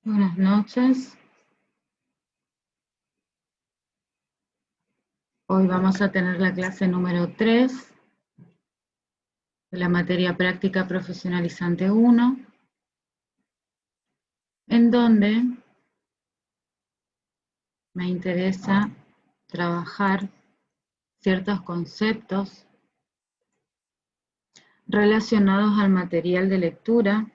Buenas noches. Hoy vamos a tener la clase número 3 de la materia práctica profesionalizante 1, en donde me interesa trabajar ciertos conceptos relacionados al material de lectura,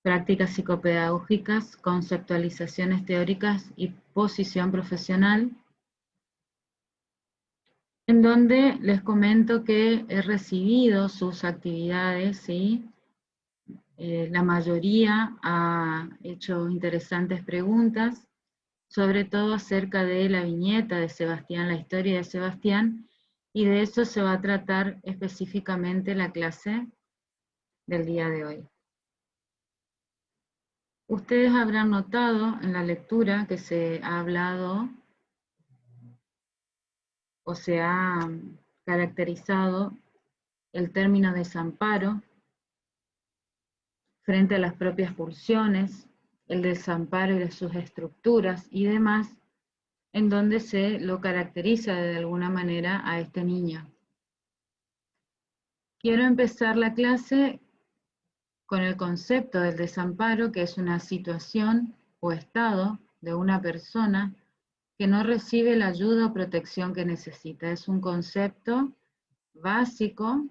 prácticas psicopedagógicas, conceptualizaciones teóricas y posición profesional, en donde les comento que he recibido sus actividades, ¿sí? La mayoría ha hecho interesantes preguntas, sobre todo acerca de la viñeta de Sebastián, la historia de Sebastián, y de eso se va a tratar específicamente la clase del día de hoy. Ustedes habrán notado en la lectura que se ha hablado o se ha caracterizado el término desamparo frente a las propias pulsiones, el desamparo y de sus estructuras y demás, en donde se lo caracteriza de alguna manera a este niño. Quiero empezar la clase con el concepto del desamparo, que es una situación o estado de una persona que no recibe la ayuda o protección que necesita. Es un concepto básico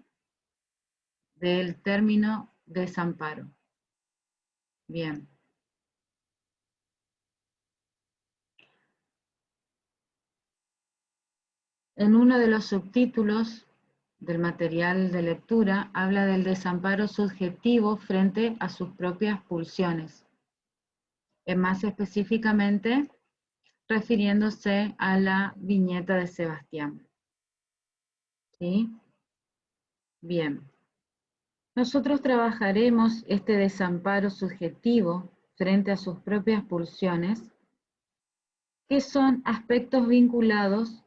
del término desamparo. Bien. En uno de los subtítulos del material de lectura habla del desamparo subjetivo frente a sus propias pulsiones. Más específicamente, refiriéndose a la viñeta de Sebastián. ¿Sí? Bien. Nosotros trabajaremos este desamparo subjetivo frente a sus propias pulsiones, que son aspectos vinculados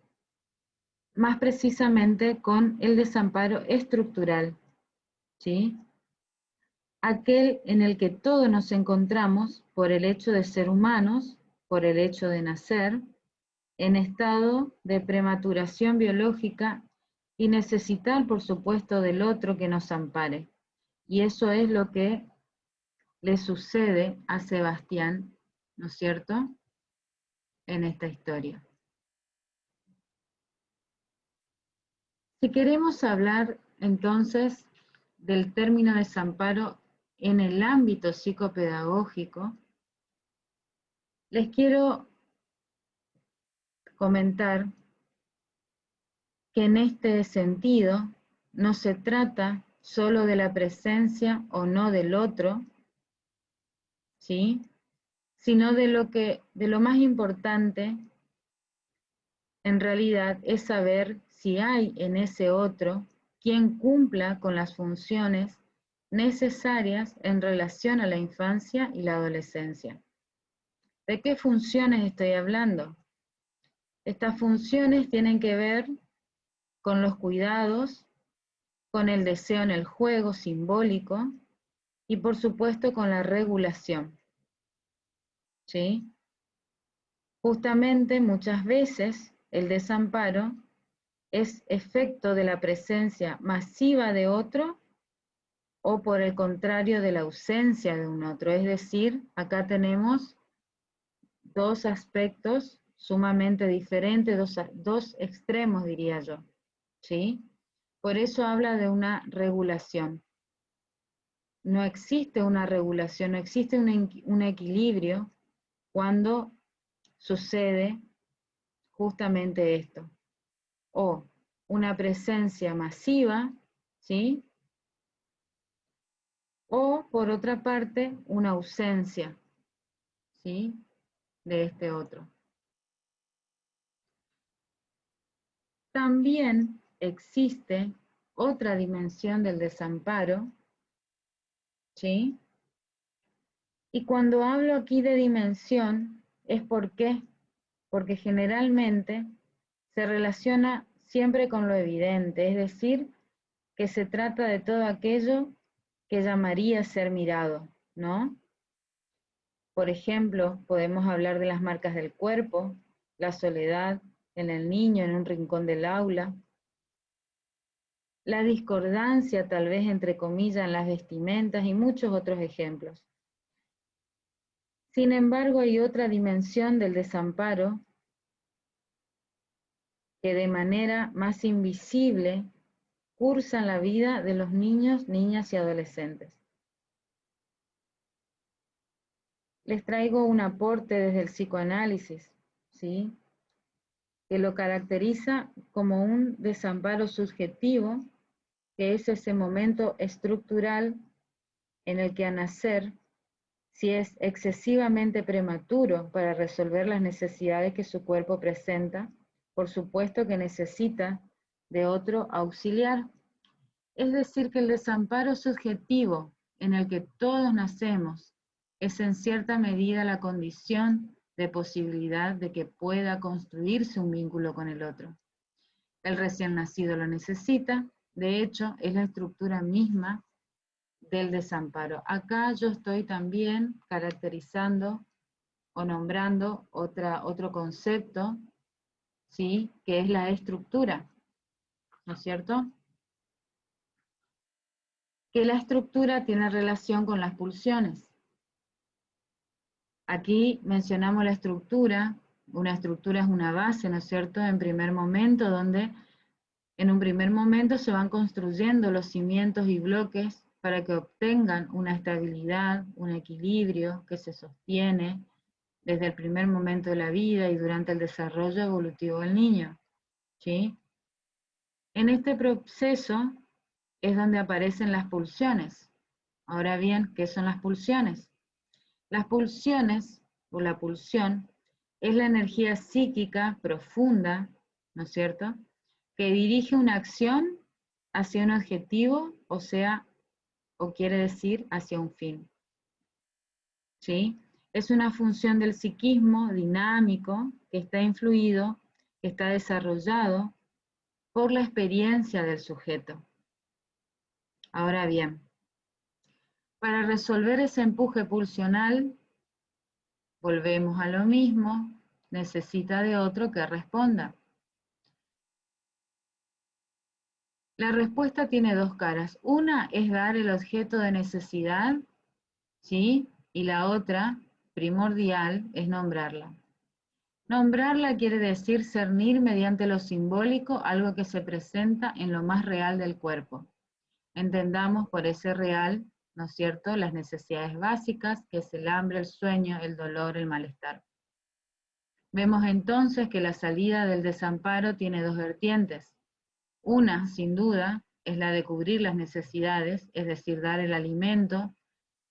más precisamente con el desamparo estructural, ¿sí? Aquel en el que todos nos encontramos por el hecho de ser humanos, por el hecho de nacer, en estado de prematuración biológica y necesitar, por supuesto, del otro que nos ampare. Y eso es lo que le sucede a Sebastián, ¿no es cierto?, en esta historia. Si queremos hablar entonces del término desamparo en el ámbito psicopedagógico, les quiero comentar que en este sentido no se trata solo de la presencia o no del otro, ¿sí?, sino de lo más importante en realidad es saber si hay en ese otro quien cumpla con las funciones necesarias en relación a la infancia y la adolescencia. ¿De qué funciones estoy hablando? Estas funciones tienen que ver con los cuidados, con el deseo en el juego simbólico y por supuesto con la regulación. ¿Sí? Justamente muchas veces el desamparo es efecto de la presencia masiva de otro o por el contrario de la ausencia de un otro. Es decir, acá tenemos dos aspectos sumamente diferentes, dos extremos diría yo, ¿sí? Por eso habla de una regulación. No existe una regulación, no existe un equilibrio cuando sucede justamente esto. O una presencia masiva, ¿sí?, o por otra parte una ausencia, ¿sí?, de este otro. También existe otra dimensión del desamparo, ¿sí? Y cuando hablo aquí de dimensión, ¿es por qué? Porque generalmente se relaciona siempre con lo evidente, es decir, que se trata de todo aquello que llamaría ser mirado, ¿no? Por ejemplo, podemos hablar de las marcas del cuerpo, la soledad en el niño en un rincón del aula, la discordancia tal vez entre comillas en las vestimentas y muchos otros ejemplos. Sin embargo, hay otra dimensión del desamparo que de manera más invisible cursan la vida de los niños, niñas y adolescentes. Les traigo un aporte desde el psicoanálisis, ¿sí? Que lo caracteriza como un desamparo subjetivo, que es ese momento estructural en el que al nacer, si es excesivamente prematuro para resolver las necesidades que su cuerpo presenta, por supuesto que necesita de otro auxiliar. Es decir, que el desamparo subjetivo en el que todos nacemos es en cierta medida la condición de posibilidad de que pueda construirse un vínculo con el otro. El recién nacido lo necesita, de hecho, es la estructura misma del desamparo. Acá yo estoy también caracterizando o nombrando otro concepto, ¿sí? Que es la estructura, ¿no es cierto? Que la estructura tiene relación con las pulsiones. Aquí mencionamos la estructura. Una estructura es una base, ¿no es cierto? En primer momento, donde en un primer momento se van construyendo los cimientos y bloques para que obtengan una estabilidad, un equilibrio que se sostiene desde el primer momento de la vida y durante el desarrollo evolutivo del niño, ¿sí? En este proceso es donde aparecen las pulsiones. Ahora bien, ¿qué son las pulsiones? Las pulsiones, o la pulsión, es la energía psíquica profunda, ¿no es cierto?, que dirige una acción hacia un objetivo, o sea, o quiere decir, hacia un fin. ¿Sí? Es una función del psiquismo dinámico que está influido, que está desarrollado por la experiencia del sujeto. Ahora bien, para resolver ese empuje pulsional, volvemos a lo mismo, necesita de otro que responda. La respuesta tiene dos caras. Una es dar el objeto de necesidad, ¿sí? Y la otra, primordial, es nombrarla. Nombrarla quiere decir cernir mediante lo simbólico algo que se presenta en lo más real del cuerpo. Entendamos por ese real, ¿no es cierto?, las necesidades básicas, que es el hambre, el sueño, el dolor, el malestar. Vemos entonces que la salida del desamparo tiene dos vertientes. Una, sin duda, es la de cubrir las necesidades, es decir, dar el alimento.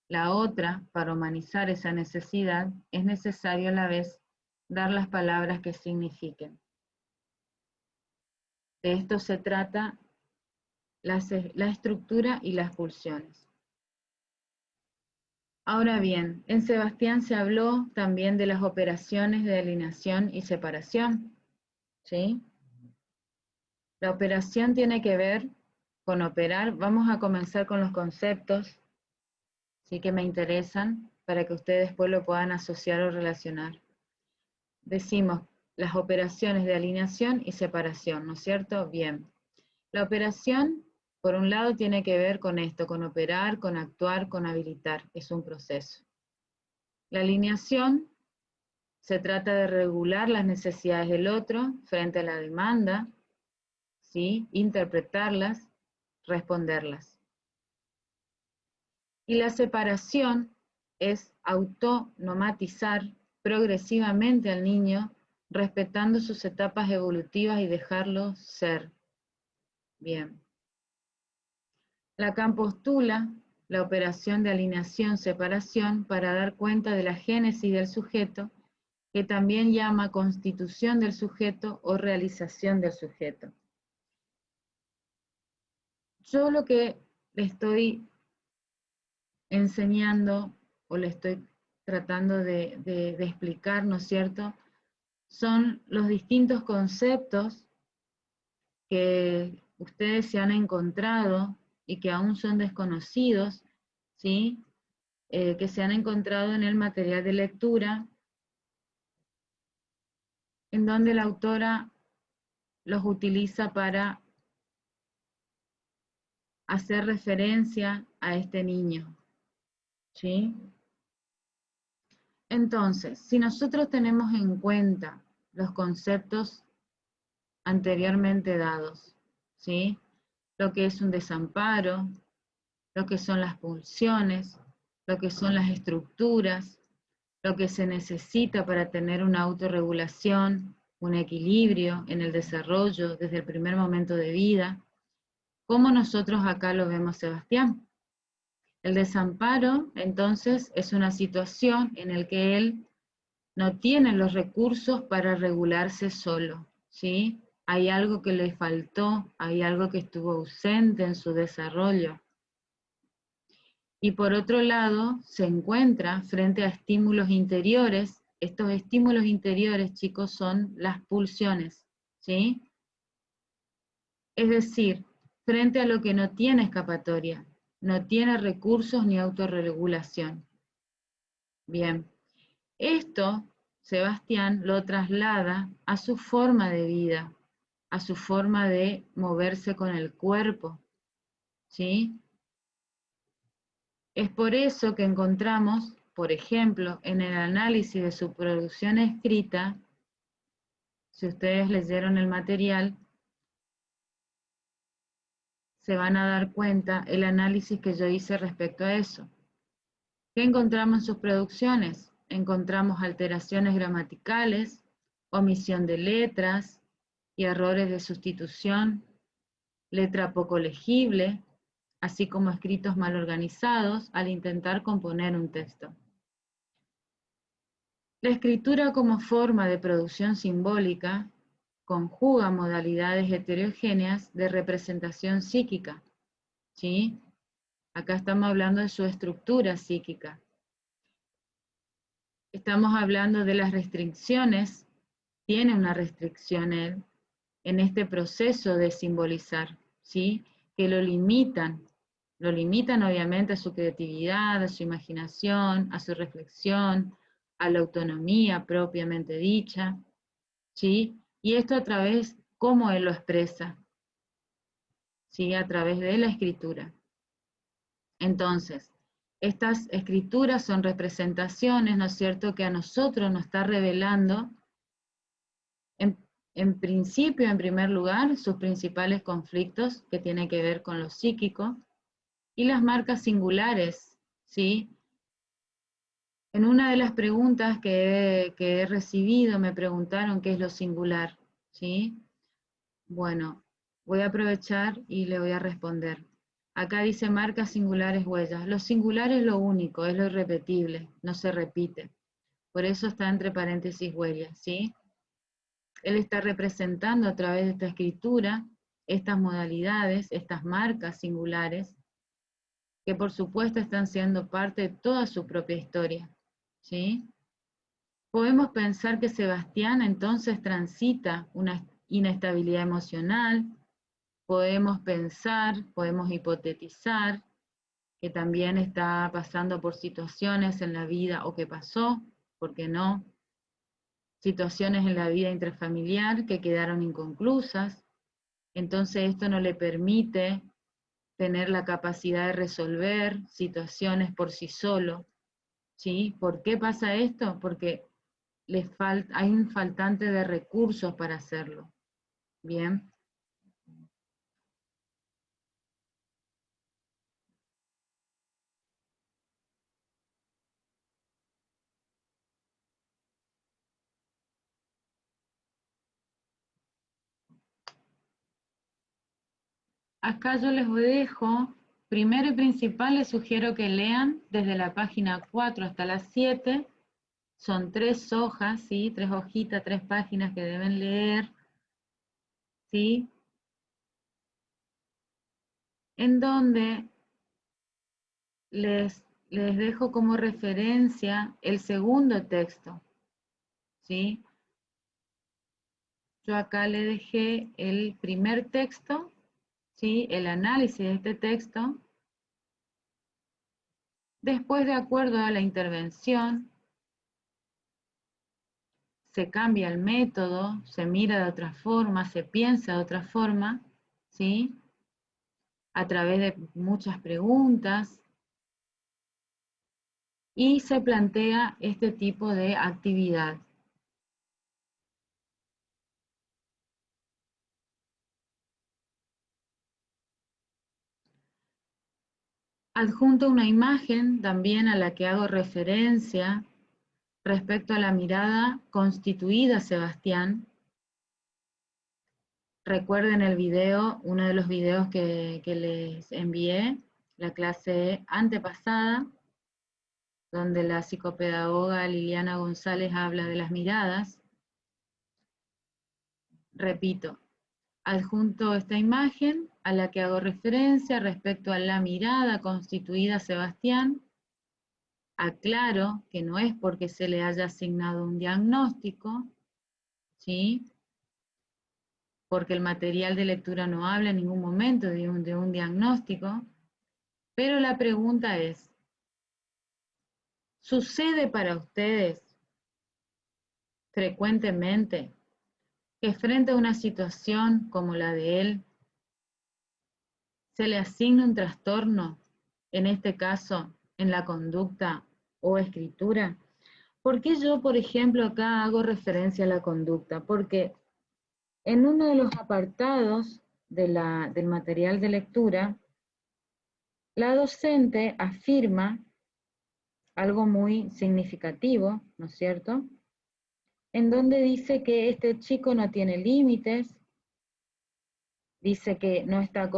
La otra, para humanizar esa necesidad, es necesario a la vez dar las palabras que signifiquen. De esto se trata la estructura y las pulsiones. Ahora bien, en Sebastián se habló también de las operaciones de alineación y separación, ¿sí? La operación tiene que ver con operar. Vamos a comenzar con los conceptos, sí, que me interesan, para que ustedes después lo puedan asociar o relacionar. Decimos las operaciones de alineación y separación, ¿no es cierto? Bien. La operación, por un lado, tiene que ver con esto, con operar, con actuar, con habilitar. Es un proceso. La alineación se trata de regular las necesidades del otro frente a la demanda, ¿sí? Interpretarlas, responderlas. Y la separación es autonomatizar progresivamente al niño, respetando sus etapas evolutivas y dejarlo ser. Bien. Lacan postula la operación de alineación-separación para dar cuenta de la génesis del sujeto, que también llama constitución del sujeto o realización del sujeto. Yo lo que le estoy enseñando o le estoy tratando de explicar, ¿no es cierto?, son los distintos conceptos que ustedes se han encontrado y que aún son desconocidos, ¿sí? Que se han encontrado en el material de lectura, en donde la autora los utiliza para hacer referencia a este niño, ¿sí? Entonces, si nosotros tenemos en cuenta los conceptos anteriormente dados, ¿sí? Lo que es un desamparo, lo que son las pulsiones, lo que son las estructuras, lo que se necesita para tener una autorregulación, un equilibrio en el desarrollo desde el primer momento de vida, ¿cómo nosotros acá lo vemos, Sebastián? El desamparo, entonces, es una situación en la que él no tiene los recursos para regularse solo, ¿sí? Hay algo que le faltó, hay algo que estuvo ausente en su desarrollo. Y por otro lado, se encuentra frente a estímulos interiores. Estos estímulos interiores, chicos, son las pulsiones, ¿sí? Es decir, frente a lo que no tiene escapatoria, no tiene recursos ni autorregulación. Bien, esto Sebastián lo traslada a su forma de vida, a su forma de moverse con el cuerpo, ¿sí? Es por eso que encontramos, por ejemplo, en el análisis de su producción escrita, si ustedes leyeron el material, se van a dar cuenta el análisis que yo hice respecto a eso. ¿Qué encontramos en sus producciones? Encontramos alteraciones gramaticales, omisión de letras y errores de sustitución, letra poco legible, así como escritos mal organizados al intentar componer un texto. La escritura como forma de producción simbólica conjuga modalidades heterogéneas de representación psíquica, ¿sí? Acá estamos hablando de su estructura psíquica. Estamos hablando de las restricciones, tiene una restricción él en este proceso de simbolizar, ¿sí? Que lo limitan obviamente a su creatividad, a su imaginación, a su reflexión, a la autonomía propiamente dicha, ¿sí? Y esto a través, ¿cómo él lo expresa? ¿Sí? A través de la escritura. Entonces, estas escrituras son representaciones, ¿no es cierto?, que a nosotros nos está revelando, en principio, en primer lugar, sus principales conflictos que tienen que ver con lo psíquico y las marcas singulares, ¿sí? En una de las preguntas que he recibido me preguntaron qué es lo singular, ¿sí? Bueno, voy a aprovechar y le voy a responder. Acá dice marcas singulares huellas. Lo singular es lo único, es lo irrepetible, no se repite. Por eso está entre paréntesis huellas, ¿sí? Él está representando a través de esta escritura estas modalidades, estas marcas singulares, que por supuesto están siendo parte de toda su propia historia, ¿sí? Podemos pensar que Sebastián entonces transita una inestabilidad emocional, podemos pensar, podemos hipotetizar que también está pasando por situaciones en la vida o que pasó, ¿por qué no? Situaciones en la vida intrafamiliar que quedaron inconclusas, entonces esto no le permite tener la capacidad de resolver situaciones por sí solo, ¿sí? ¿Por qué pasa esto? Porque hay un faltante de recursos para hacerlo, ¿bien? Acá yo les dejo, primero y principal les sugiero que lean desde la página 4 hasta la 7, son 3 hojas, ¿sí? 3 hojitas, 3 páginas que deben leer, ¿sí? En donde les dejo como referencia el segundo texto, ¿sí? yo acá le dejé el primer texto, ¿sí? El análisis de este texto. Después, de acuerdo a la intervención, se cambia el método, se mira de otra forma, se piensa de otra forma, ¿sí? A través de muchas preguntas, y se plantea este tipo de actividad. Adjunto una imagen también a la que hago referencia respecto a la mirada constituida, Sebastián. Recuerden el video, uno de los videos que les envié, la clase antepasada, donde la psicopedagoga Liliana González habla de las miradas. Repito, adjunto esta imagen a la que hago referencia respecto a la mirada constituida, Sebastián. Aclaro que no es porque se le haya asignado un diagnóstico, ¿sí? Porque el material de lectura no habla en ningún momento de un diagnóstico, pero la pregunta es, ¿sucede para ustedes frecuentemente que frente a una situación como la de él, se le asigna un trastorno, en este caso, en la conducta o escritura? ¿Por qué yo, por ejemplo, acá hago referencia a la conducta? Porque en uno de los apartados del material de lectura, la docente afirma algo muy significativo, ¿no es cierto?, en donde dice que este chico no tiene límites, dice que, no está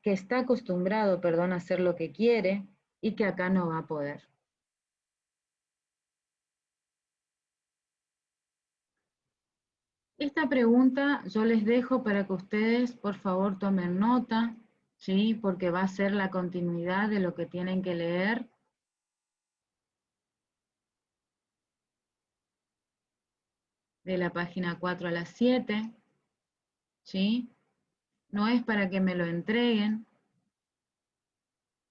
que está acostumbrado, perdón, a hacer lo que quiere y que acá no va a poder. Esta pregunta yo les dejo para que ustedes, por favor, tomen nota, ¿sí? Porque va a ser la continuidad de lo que tienen que leer. De la página 4 a la 7, ¿sí? No es para que me lo entreguen.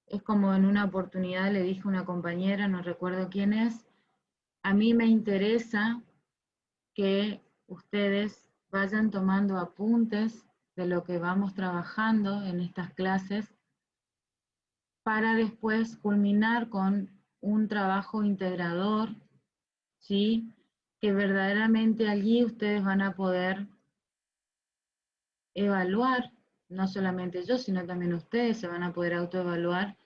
Es como en una oportunidad le dije a una compañera, no recuerdo quién es, a mí me interesa que ustedes vayan tomando apuntes de lo que vamos trabajando en estas clases para después culminar con un trabajo integrador, ¿sí? Que verdaderamente allí ustedes van a poder evaluar, no solamente yo, sino también ustedes se van a poder autoevaluar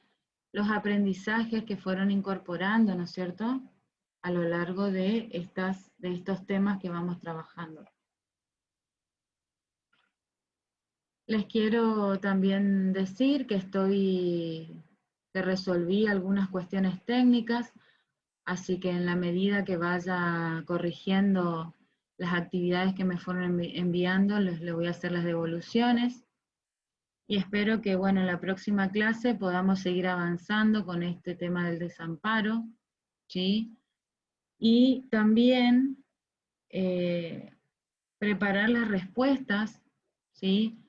los aprendizajes que fueron incorporando, ¿no es cierto?, a lo largo de estos temas que vamos trabajando. Les quiero también decir que resolví algunas cuestiones técnicas, así que en la medida que vaya corrigiendo las actividades que me fueron enviando, les voy a hacer las devoluciones. Y espero que, bueno, en la próxima clase podamos seguir avanzando con este tema del desamparo, ¿sí? Y también preparar las respuestas, ¿sí?,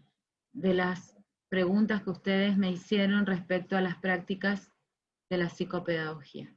de las preguntas que ustedes me hicieron respecto a las prácticas de la psicopedagogía.